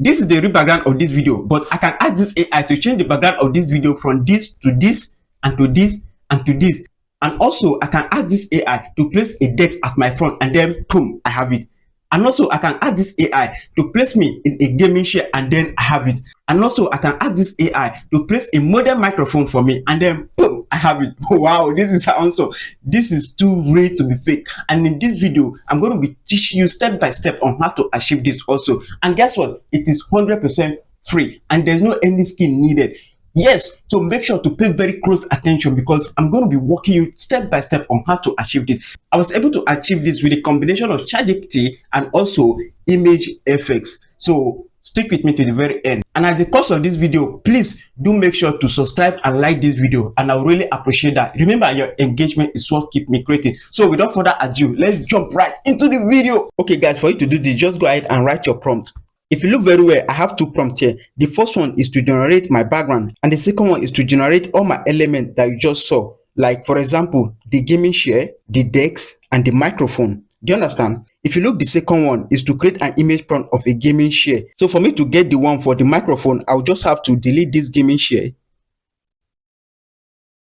this is the real background of this video, but I can ask this AI to change the background of this video from this to this and to this and to this. And also I can ask this AI to place a desk at my front, and then boom, I have it. And also I can ask this AI to place me in a gaming chair, and then I have it. And also I can ask this AI to place a modern microphone for me, and then boom, I have it. Wow, this is awesome. This is too real to be fake. And in this video, I'm going to be teaching you step by step on how to achieve this also. And guess what? It is 100% free, and there's no any skill needed. Yes, so make sure to pay very close attention, because I'm going to be walking you step by step on how to achieve this. I was able to achieve this with a combination of Chatgpt and also image effects. So stick with me to the very end. And at the course of this video, please do make sure to subscribe and like this video, and I really appreciate that. Remember, your engagement is what keeps me creating. So without further ado, let's jump right into the video. Okay guys, for you to do this, just go ahead and write your prompt. If you look very well, I have two prompts here. The first one is to generate my background, and the second one is to generate all my elements that you just saw. Like for example, the gaming chair, the desk, and the microphone. Do you understand? If you look, the second one is to create an image prompt of a gaming chair. So for me to get the one for the microphone, I'll just have to delete this gaming chair.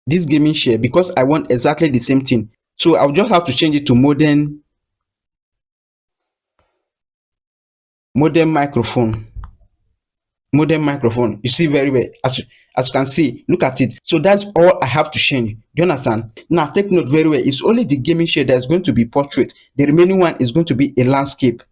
This gaming chair, because I want exactly the same thing. So I'll just have to change it to modern microphone. You see very well, as you can see, look at it. So that's all I have to change. Do you understand? Now take note very well, it's only the gaming chair that's going to be portrait. The remaining one is going to be a landscape.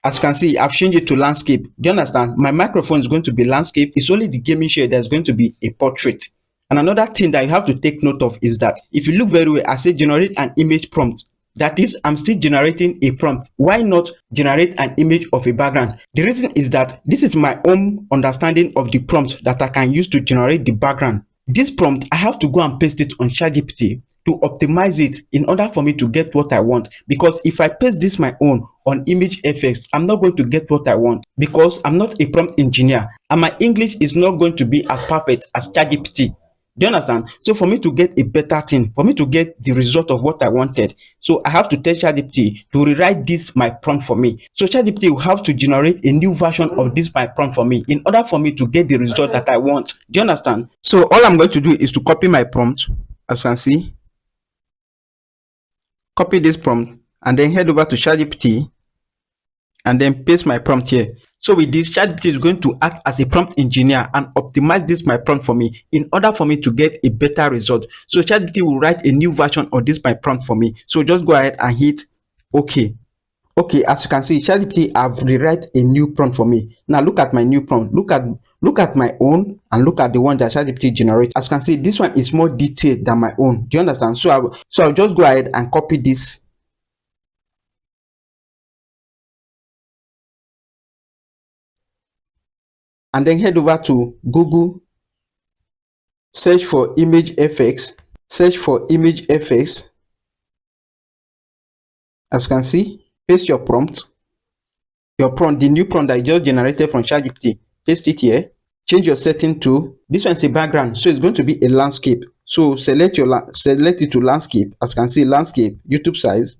As you can see, I've changed it to landscape. Do you understand? My microphone is going to be landscape. It's only the gaming chair that's going to be a portrait. And another thing that you have to take note of is that if you look very well, I say generate an image prompt. That is, I'm still generating a prompt. Why not generate an image of a background? The reason is that this is my own understanding of the prompt that I can use to generate the background. This prompt, I have to go and paste it on Chatgpt to optimize it in order for me to get what I want. Because if I paste this my own on image effects, I'm not going to get what I want, because I'm not a prompt engineer and my English is not going to be as perfect as Chatgpt. Do you understand? So for me to get a better thing, for me to get the result of what I wanted, so I have to tell Chatgpt to rewrite this my prompt for me. So Chatgpt will have to generate a new version of this my prompt for me in order for me to get the result that I want. Do you understand? So all I'm going to do is to copy my prompt, as you can see. Copy this prompt and then head over to Chatgpt and then paste my prompt here. So with this, Chatgpt is going to act as a prompt engineer and optimize this my prompt for me in order for me to get a better result. So Chatgpt will write a new version of this my prompt for me. So just go ahead and hit OK. Okay, as you can see, Chatgpt have rewrite a new prompt for me. Now look at my new prompt. Look at my own and look at the one that Chatgpt generates. As you can see, this one is more detailed than my own. Do you understand? So I'll just go ahead and copy this. And then head over to Google, search for image effects, As you can see, paste your prompt, the new prompt that you just generated from Chatgpt, paste it here. Change your setting to, this one is a background, so it's going to be a landscape. So select it to landscape. As you can see, landscape, YouTube size,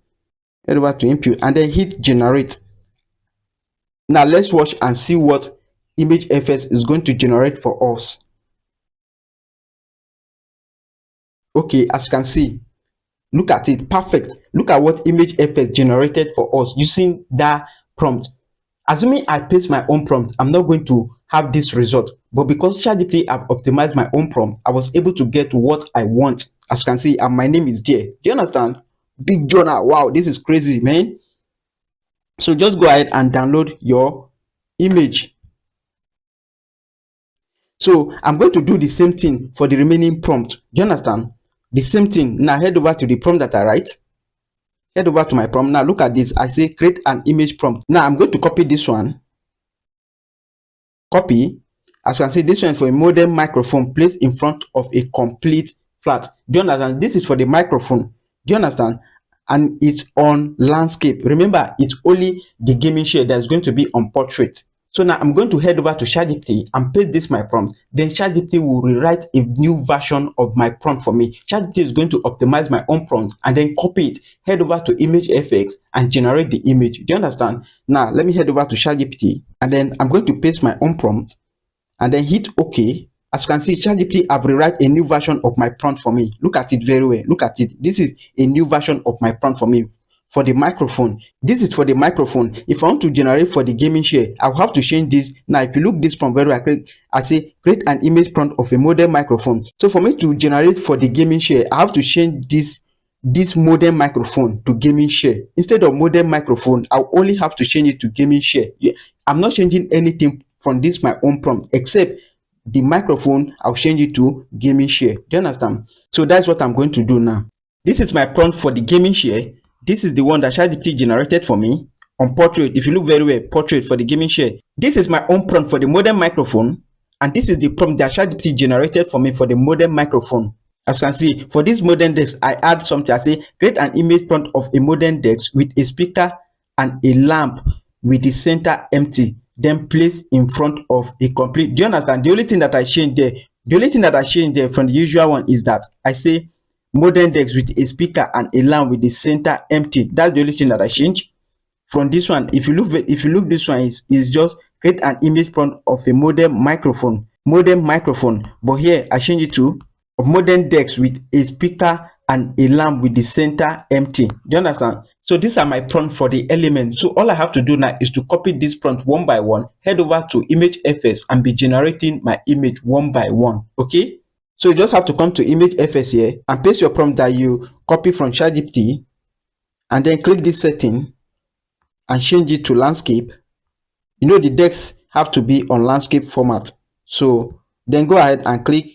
head over to input and then hit generate. Now let's watch and see what image effects is going to generate for us. Okay, as you can see, look at it, perfect. Look at what image effect generated for us using that prompt. Assuming I paste my own prompt, I'm not going to have this result, but because Chatgpt have optimized my own prompt, I was able to get what I want. As you can see, and my name is there. Do you understand? Big Jonah. Wow, this is crazy, man. So just go ahead and download your image. So I'm going to do the same thing for the remaining prompt. Do you understand? The same thing. Now head over to the prompt that I write. Head over to my prompt. Now look at this. I say create an image prompt. Now I'm going to copy this one. Copy. As you can see, this one is for a modern microphone placed in front of a complete flat. Do you understand? This is for the microphone. Do you understand? And it's on landscape. Remember, it's only the gaming chair that's going to be on portrait. So now I'm going to head over to Chatgpt and paste this my prompt. Then Chatgpt will rewrite a new version of my prompt for me. Chatgpt is going to optimize my own prompt and then copy it, head over to image FX and generate the image. Do you understand? Now let me head over to Chatgpt and then I'm going to paste my own prompt and then hit OK. As you can see, Chatgpt have rewrite a new version of my prompt for me. Look at it very well. Look at it. This is a new version of my prompt for me. For the microphone, this is for the microphone. If I want to generate for the gaming chair, I'll have to change this. Now if you look this prompt very well, I say create an image prompt of a modern microphone. So for me to generate for the gaming chair, I have to change this modern microphone to gaming chair. Instead of modern microphone, I'll only have to change it to gaming chair. Yeah, I'm not changing anything from this my own prompt except the microphone. I'll change it to gaming chair. Do you understand? So that's what I'm going to do now. This is my prompt for the gaming chair. This is the one that Chatgpt generated for me on portrait. If you look very well, portrait for the gaming chair. This is my own prompt for the modern microphone, and this is the prompt that Chatgpt generated for me for the modern microphone. As you can see, for this modern desk, I add something. I say create an image prompt of a modern desk with a speaker and a lamp with the center empty, then place in front of a complete. Do you understand? The only thing that I changed there, from the usual one is that I say modern desk with a speaker and a lamp with the center empty. That's the only thing that I changed. From this one, if you look this one is just create an image prompt of a modern microphone, but here I change it to modern desk with a speaker and a lamp with the center empty. Do you understand? So these are my prompts for the element. So all I have to do now is to copy this prompt one by one, head over to image FS and be generating my image one by one. Okay, so you just have to come to image FS here and paste your prompt that you copy from Chatgpt and then click this setting and change it to landscape. You know the decks have to be on landscape format, so then go ahead and click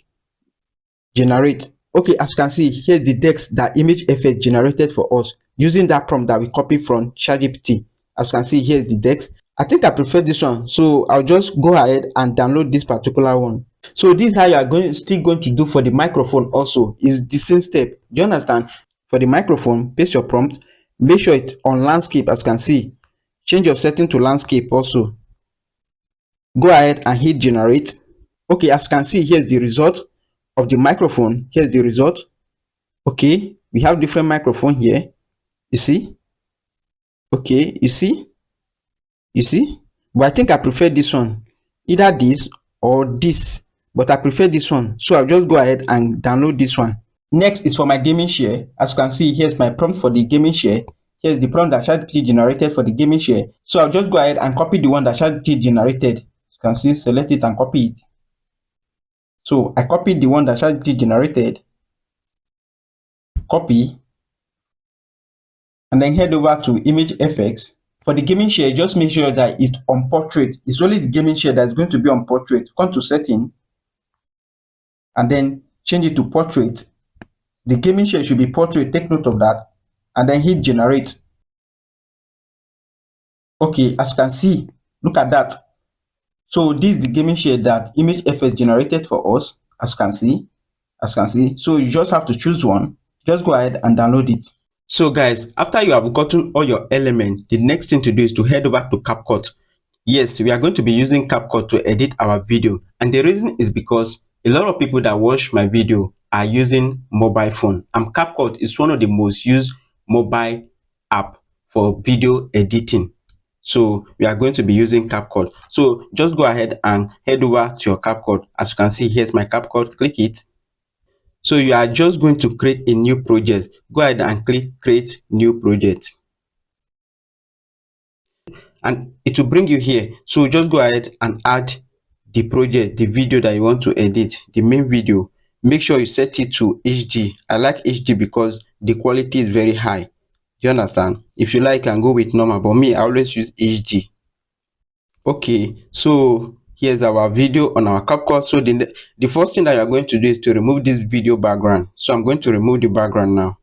generate. Okay, as you can see, here's the text that image FX generated for us using that prompt that we copied from Chatgpt. As you can see, here's the text. I think I prefer this one, so I'll just go ahead and download this particular one. So this is how you are still going to do for the microphone also. Is the same step. Do you understand? For the microphone, paste your prompt, make sure it's on landscape. As you can see, change your setting to landscape also. Go ahead and hit generate. Okay, as you can see, here's the result of the microphone. Here's the result. Okay, we have different microphone here. You see? Okay, you see? But I think I prefer this one, either this or this, but I prefer this one, so I'll just go ahead and download this one. Next is for my gaming chair. As you can see, here's my prompt for the gaming chair. Here's the prompt that Chatgpt generated for the gaming chair. So I'll just go ahead and copy the one that Chatgpt generated. You can see, select it and copy it. So I copied the one that Chatgpt generated, copy, and then head over to image FX. For the gaming chair, just make sure that it's on portrait. It's only the gaming chair that's going to be on portrait. Come to setting and then change it to portrait. The gaming chair should be portrait, take note of that, and then hit generate. Okay, as you can see, look at that. So this is the gaming chair that image FX generated for us. As you can see, so you just have to choose one. Just go ahead and download it. So guys, after you have gotten all your elements, the next thing to do is to head over to CapCut. Yes, we are going to be using CapCut to edit our video, and the reason is because a lot of people that watch my video are using mobile phone, and CapCut is one of the most used mobile app for video editing. So we are going to be using CapCut. So just go ahead and head over to your CapCut. As you can see, here's my CapCut. Click it. So you are just going to create a new project. Go ahead and click create new project, and it will bring you here. So just go ahead and add the project, the video that you want to edit, the main video. Make sure you set it to HD. I like HD because the quality is very high. You understand? If you like, you can go with normal, but me, I always use HD. Okay, so here's our video on our CapCut. So the first thing that you're going to do is to remove this video background. So I'm going to remove the background now.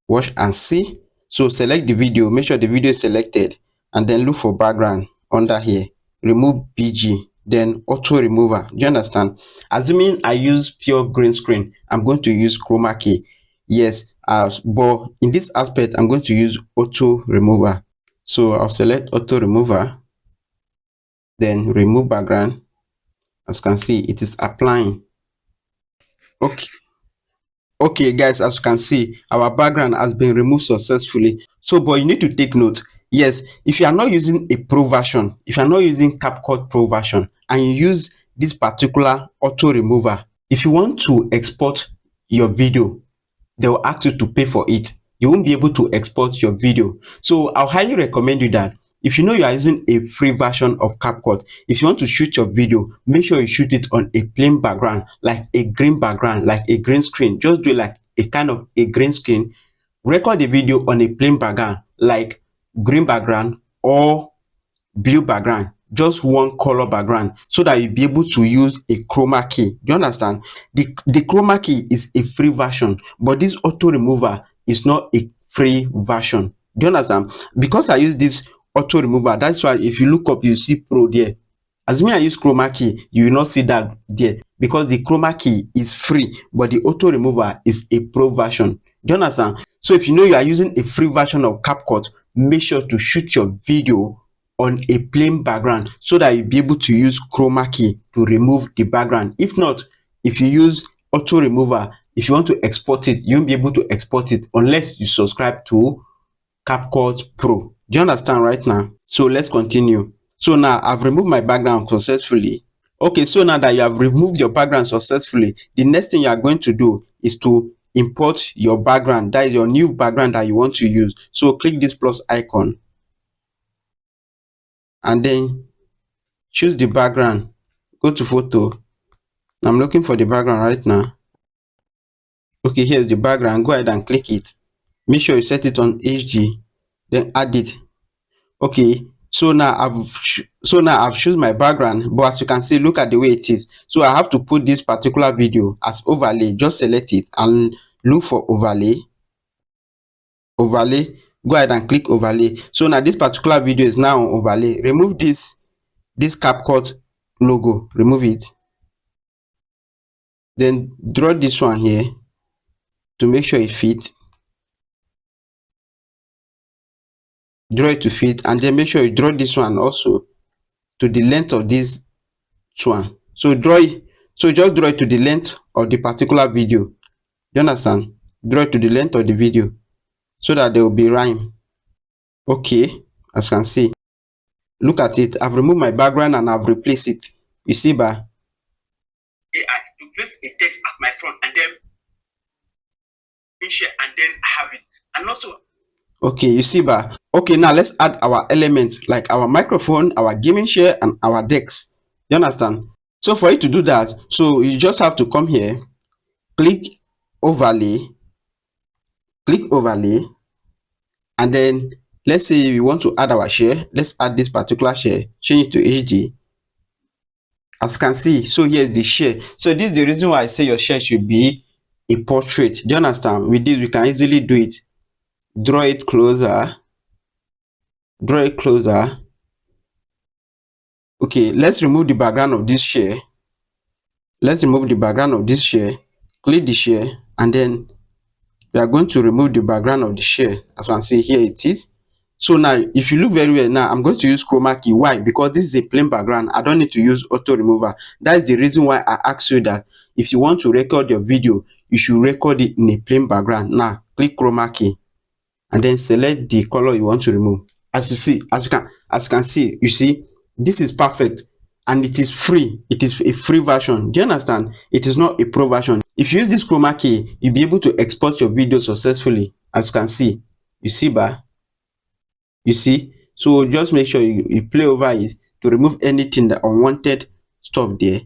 Watch and see. So select the video, make sure the video is selected, and then look for background under here. Remove BG, then auto remover. Do you understand? Assuming I use pure green screen, I'm going to use chroma key. Yes, but in this aspect, I'm going to use auto remover. So I'll select auto remover. then remove background. As you can see, it is applying. Okay guys, as you can see, our background has been removed successfully. So but you need to take note, yes, if you are not using a pro version, if you are not using CapCut Pro version and you use this particular auto remover, if you want to export your video, they will ask you to pay for it. You won't be able to export your video. So I'll highly recommend you that if you know you are using a free version of CapCut, if you want to shoot your video, make sure you shoot it on a plain background, like a green background, like a green screen. Just do it like a kind of a green screen. Record the video on a plain background, like green background or blue background, just one color background, so that you'll be able to use a chroma key. Do you understand? The chroma key is a free version, but this auto remover is not a free version. Do you understand? Because I use this auto remover, that's why if you look up, you see pro there. Assuming I use chroma key, you will not see that there, because the chroma key is free, but the auto remover is a pro version. Do you understand? So if you know you are using a free version of CapCut, make sure to shoot your video on a plain background, so that you'll be able to use chroma key to remove the background. If not, if you use auto remover, if you want to export it, you won't be able to export it unless you subscribe to CapCut Pro. Do you understand right now? So let's continue. So now I've removed my background successfully. Okay, so now that you have removed your background successfully, the next thing you are going to do is to import your background. That is your new background that you want to use. So click this plus icon and then choose the background. Go to photo. I'm looking for the background right now. Okay, here's the background. Go ahead and click it. Make sure you set it on HD, then add it. Okay, so now I've chosen my background, but as you can see, look at the way it is. So I have to put this particular video as overlay. Just select it and look for overlay. Go ahead and click overlay. So now this particular video is now on overlay. Remove this CapCut logo, remove it. Then draw this one here to make sure it fits. Draw it to fit, and then make sure you draw this one also to the length of this one. So just draw it to the length of the particular video. Do you understand? Draw it to the length of the video so that there will be rhyme. Okay, as you can see, look at it. I've removed my background and I've replaced it. You see, AI to place a text at my front and then share, and then I have it. And also, okay, you see, okay, now let's add our elements like our microphone, our gaming chair, and our decks. You understand? So for you to do that, so you just have to come here, click overlay, and then let's say we want to add our share. Let's add this particular share, change it to HD. As you can see, so here's the share. So this is the reason why I say your share should be a portrait. Do you understand? With this, we can easily do it. Draw it closer. Okay, let's remove the background of this share. Click the share, and then we are going to remove the background of the share. As you can see, here it is. So now if you look very well, now I'm going to use chroma key. Why? Because this is a plain background. I don't need to use auto remover. That is the reason why I asked you that if you want to record your video, you should record it in a plain background. Now click chroma key and then select the color you want to remove. As you can see, you see, this is perfect and it is free. It is a free version. Do you understand? It is not a pro version. If you use this chroma key, you'll be able to export your video successfully. As you can see, you see. So just make sure you play over it to remove anything that unwanted stuff there.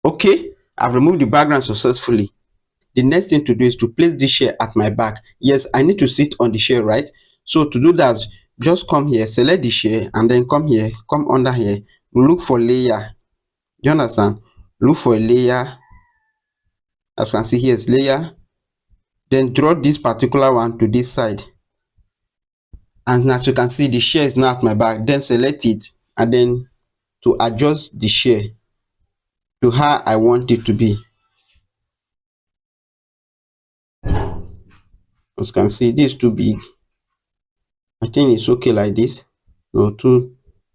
Okay, I've removed the background successfully. The next thing to do is to place this share at my back. Yes, I need to sit on the share, right? So to do that, just come here, select the share, and then come here, come under here, look for layer. Do you understand? Look for a layer. As you can see, here's layer. Then draw this particular one to this side. And as you can see, the share is now at my back. Then select it, and then to adjust the share to how I want it to be. As you can see, this is too big. I think it's okay like this. No,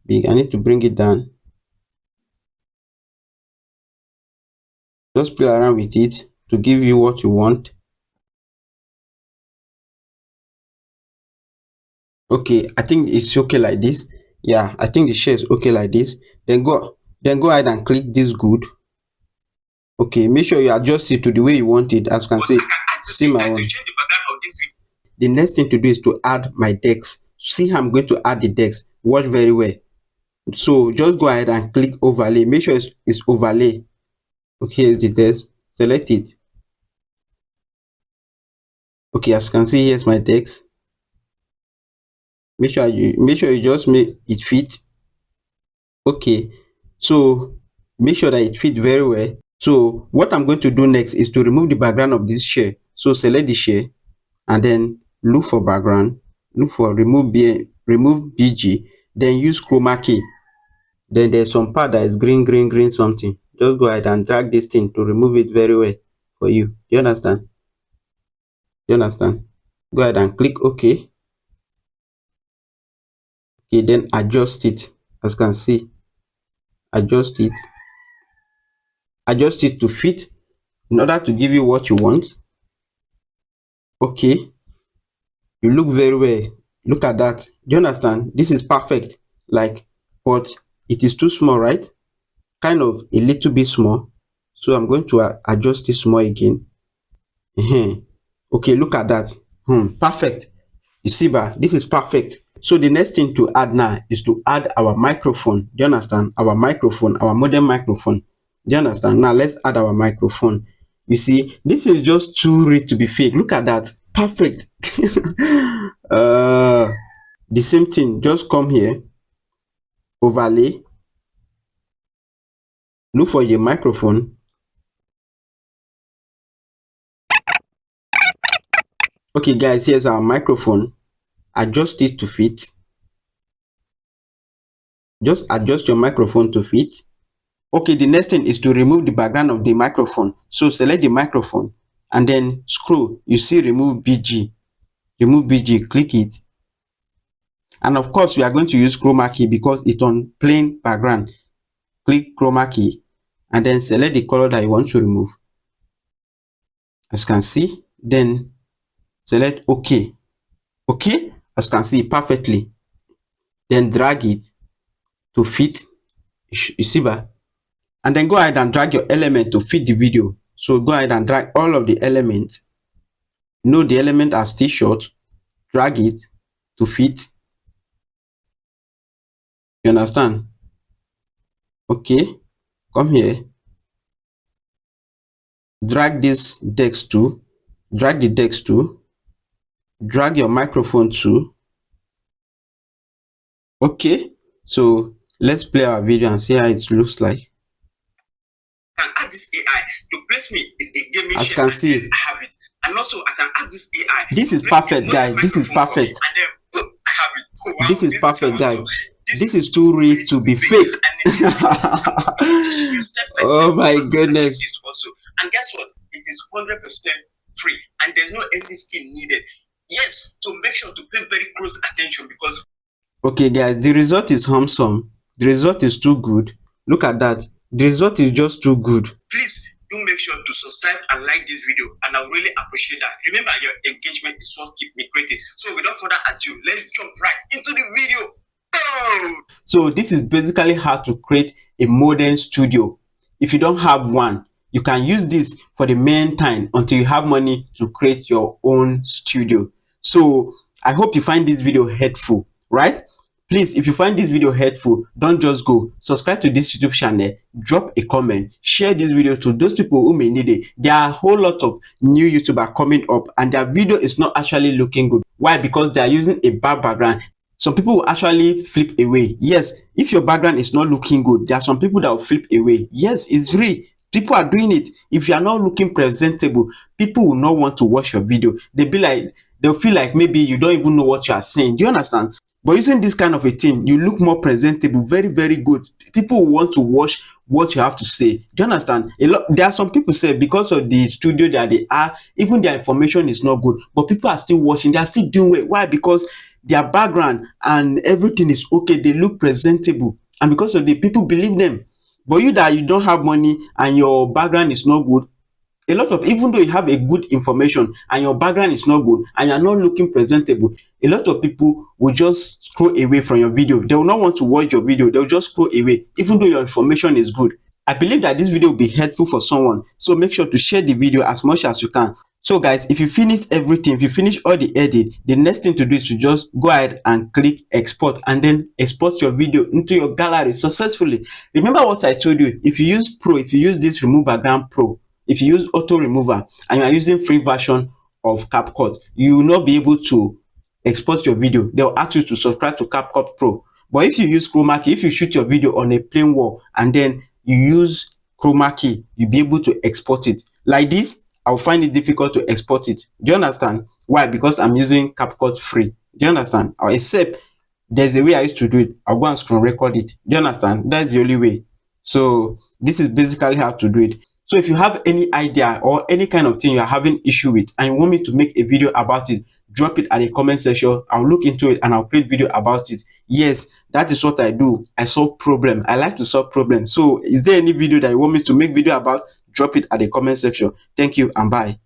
big. I need to bring it down. Just play around with it to give you what you want. Okay, I think it's okay like this. Yeah, I think the share is okay like this. Then go ahead and click this good. Okay, make sure you adjust it to the way you want it. As you can see, see my one. The next thing to do is to add my text. See how I'm going to add the text. Watch very well. So just go ahead and click overlay. Make sure it's overlay. Okay, here's the text. Select it. Okay, as you can see, here's my text. Make sure you just make it fit. Okay, so make sure that it fit very well. So what I'm going to do next is to remove the background of this share. So select the share and then look for background, look for remove BG, then use chroma key. Then there's some part that is green something. Just go ahead and drag this thing to remove it very well for you. Do you understand? Do you understand? Go ahead and click OK. Okay, then adjust it. As you can see, adjust it to fit in order to give you what you want. Okay, you look very well. Look at that. Do you understand? This is perfect. Like, but it is too small, right? Kind of a little bit small. So I'm going to adjust this small again. Okay, look at that. Perfect. You see, this is perfect. So the next thing to add now is to add our microphone. Do you understand? Our microphone, our modern microphone. Do you understand? Now let's add our microphone. You see, this is just too real to be fake. Look at that. Perfect. The same thing. Just come here. Overlay. Look for your microphone. Okay, guys, here's our microphone. Adjust it to fit. Just adjust your microphone to fit. Okay, the next thing is to remove the background of the microphone. So select the microphone and then scroll. You see remove BG. Remove BG, click it. And of course, we are going to use chroma key because it's on plain background. Click chroma key and then select the color that you want to remove. As you can see, then select OK. Okay, as you can see perfectly. Then drag it to fit. You see that? And then go ahead and drag your element to fit the video. So go ahead and drag all of the elements. Know the element are still short. Drag it to fit. You understand? Okay, come here. Drag this text to. Drag the text to. Drag your microphone to. Okay, so let's play our video and see how it looks like. I can add this AI to place me in a gaming. As you can see, I have it. And also I can add this AI. This is perfect, guys. This is perfect. And then I have it. Oh, wow. This is perfect, guys. This is too real to be fake. Oh my goodness. Also. And guess what? It is 100% free and there's no any skill needed. Yes, so make sure to pay very close attention because... Okay, guys, the result is handsome. The result is too good. Look at that. The result is just too good. Please do make sure to subscribe and like this video, and I really appreciate that. Remember, your engagement is what keeps me creating. So without further ado, let's jump right into the video. So this is basically how to create a modern studio. If you don't have one, you can use this for the meantime until you have money to create your own studio. So I hope you find this video helpful, right? Please, if you find this video helpful, don't just go. Subscribe to this YouTube channel, drop a comment, share this video to those people who may need it. There are a whole lot of new YouTubers coming up and their video is not actually looking good. Why? Because they are using a bad background. Some people will actually flip away. Yes, if your background is not looking good, there are some people that will flip away. Yes, it's free. People are doing it. If you are not looking presentable, people will not want to watch your video. They'll feel like maybe you don't even know what you are saying. Do you understand? But using this kind of a thing, you look more presentable, very, very good. People will want to watch what you have to say. Do you understand? There are some people say because of the studio that they are, even their information is not good, but people are still watching. They are still doing well. Why? Because their background and everything is okay, they look presentable, and because of the people believe them. But you that you don't have money and your background is not good, a lot of, even though you have a good information and your background is not good and you're not looking presentable, a lot of people will just scroll away from your video. They will not want to watch your video, they'll just scroll away even though your information is good. I believe that this video will be helpful for someone, so make sure to share the video as much as you can. So guys, if you finish everything, if you finish all the edit, the next thing to do is to just go ahead and click export, and then export your video into your gallery successfully. Remember what I told you, if you use pro, if you use this remove background pro, if you use auto remover and you are using free version of CapCut, you will not be able to export your video. They will ask you to subscribe to CapCut Pro. But if you use chroma key, if you shoot your video on a plain wall and then you use chroma key, you'll be able to export it. Like this, I'll find it difficult to export it. Do you understand? Why? Because I'm using CapCut free. Do you understand? Except there's a way I used to do it. I'll go and screen record it. Do you understand? That's the only way. So this is basically how to do it. So if you have any idea or any kind of thing you are having issue with and you want me to make a video about it, drop it at the comment section. I'll look into it and I'll create video about it. Yes, that is what I do. I solve problem. I like to solve problems. So is there any video that you want me to make video about? Drop it at the comment section. Thank you and bye.